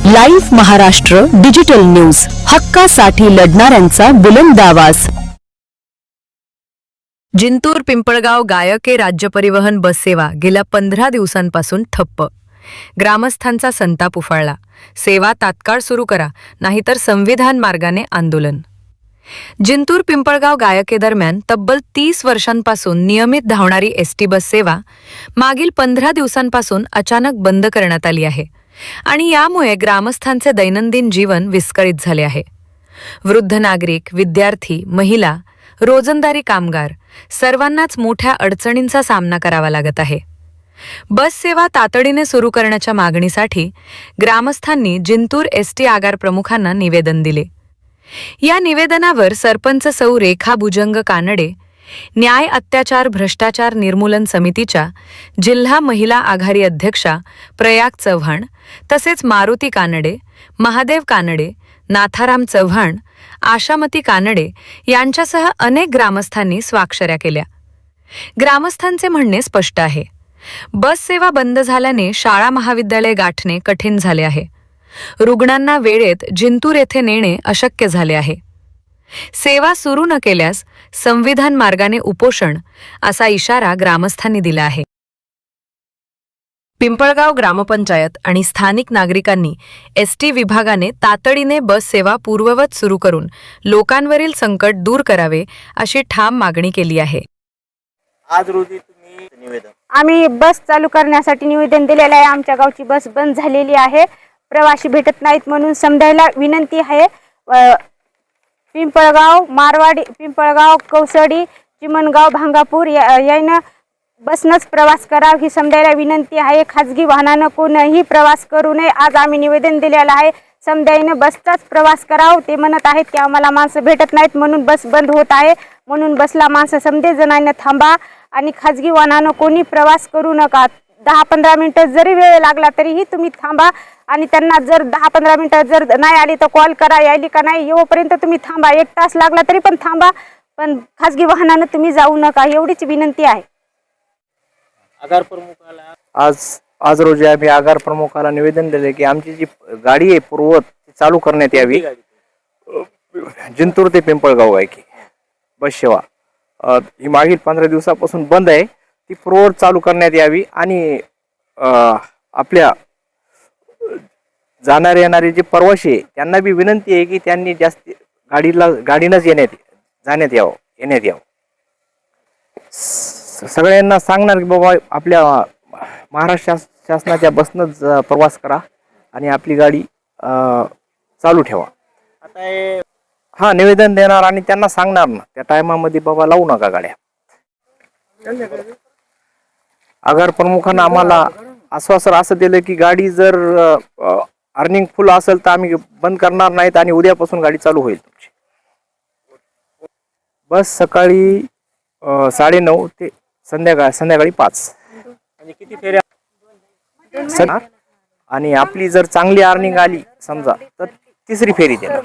Live Maharashtra digital news, हक्कासाठी लढणाऱ्यांचा बुलंद आवाज। जिंतूर पिंपळगाव गायके राज्य परिवहन बस सेवा गेल्या 15 दिवसांपासून ठप्प। ग्रामस्थांचा संताप उफाळला। सेवा तात्काळ सुरू करा, नाहीतर संविधान मार्गाने आंदोलन। जिंतूर पिंपळगाव गायके दरम्यान तब्बल 30 वर्षांपासून नियमित धावणारी एसटी बस सेवा मागील 15 दिवसांपासून अचानक बंद करण्यात आली आहे आणि यामुळे ग्रामस्थांचे दैनंदिन जीवन विस्कळीत झाले आहे। वृद्ध नागरिक, विद्यार्थी, महिला, रोजंदारी कामगार सर्वांनाच मोठ्या अडचणींचा सामना करावा लागत आहे। बस सेवा तातडीने सुरू करण्याच्या मागणीसाठी ग्रामस्थांनी जिंतूर एसटी आगार प्रमुखांना निवेदन दिले। या निवेदनावर सरपंच सौ रेखा भुजंग कानडे, न्याय अत्याचार भ्रष्टाचार निर्मूलन समितीच्या जिल्हा महिला आघाडी अध्यक्षा प्रयाग चव्हाण, तसेच मारुती कानडे, महादेव कानडे, नाथाराम चव्हाण, आशामती कानडे यांच्यासह अनेक ग्रामस्थांनी स्वाक्षऱ्या केल्या। ग्रामस्थांचे म्हणणे स्पष्ट आहे। बस सेवा बंद झाल्याने शाळा महाविद्यालय गाठणे कठीण झाले आहे। रुग्णांना वेळेत जिंतूर येथे नेणे अशक्य झाले आहे। सेवा सुरू न केल्यास संविधान मार्गाने उपोषण असा इशारा ग्रामस्थांनी दिला आहे। पिंपळगाव ग्रामपंचायत आणि स्थानिक नागरिकांनी एसटी विभागाने तातडीने बस सेवा पूर्ववत सुरू करून लोकांवरील संकट दूर करावे अशी ठाम मागणी केली आहे। आज रोजी तुम्ही निवेदन आम्ही बस चालू करण्यासाठी निवेदन दिलेले आहे। आमच्या गावची बस बंद झालेली आहे, प्रवासी भेटत नाहीत म्हणून समजायला विनंती आहे। पिंपळगाव, मारवाडी, पिंपळगाव, कौसडी, चिमणगाव, भांगापूर यानं बसनंच प्रवास करावा ही समजायला विनंती आहे। खाजगी वाहनानं कोणीही प्रवास करू नये। आज आम्ही निवेदन दिलेलं आहे। समजाईनं बसचाच प्रवास करावा। ते म्हणत आहेत की आम्हाला माणसं भेटत नाहीत म्हणून बस बंद होत आहे, म्हणून बसला माणसं समजे जणांना थांबा आणि खाजगी वाहनानं कोणी प्रवास करू नका। 10-15 मिनिटं जरी वेळ लागला तरीही तुम्ही थांबा आणि त्यांना जर 10-15 मिनिटं जर नाही आली तर कॉल करा, यायली का नाही येऊपर्यंत तुम्ही थांबा। 1 तास लागला तरी पण थांबा, पण खाजगी वाहनानं तुम्ही जाऊ नका, एवढीच विनंती आहे। आगार प्रमुखाला आज रोजी आम्ही आगार प्रमुखाला निवेदन दिले की आमची जी गाडी आहे पूर्ववत ती चालू करण्यात यावी। जिंतूर ते पिंपळगाव गायके बस सेवा ही मागील 15 दिवसापासून बंद आहे, ती पूर्ववत चालू करण्यात यावी आणि आपल्या जाणारे येणारे जे प्रवासी आहे त्यांना बी विनंती आहे की त्यांनी जास्त गाडीनंच जाण्यात यावं। सगळ्यांना सांगणार की बाबा आपल्या महाराष्ट्र शासनाच्या बसनंच प्रवास करा आणि आपली गाडी चालू ठेवा। आता निवेदन देणार आणि त्यांना सांगणार ना त्या टायमामध्ये बाबा लावू नका गाड्या। आगार प्रमुखांना आम्हाला आश्वासन असं दिलं की गाडी जर अर्निंग फुल असेल तर आम्ही बंद करणार नाहीत आणि उद्यापासून गाडी चालू होईल तुमची। बस सकाळी 9:30 ते संध्याकाळी 5 आणि किती फेऱ्या आणि आपली जर चांगली अर्निंग आली समजा तर 3री फेरी देणार।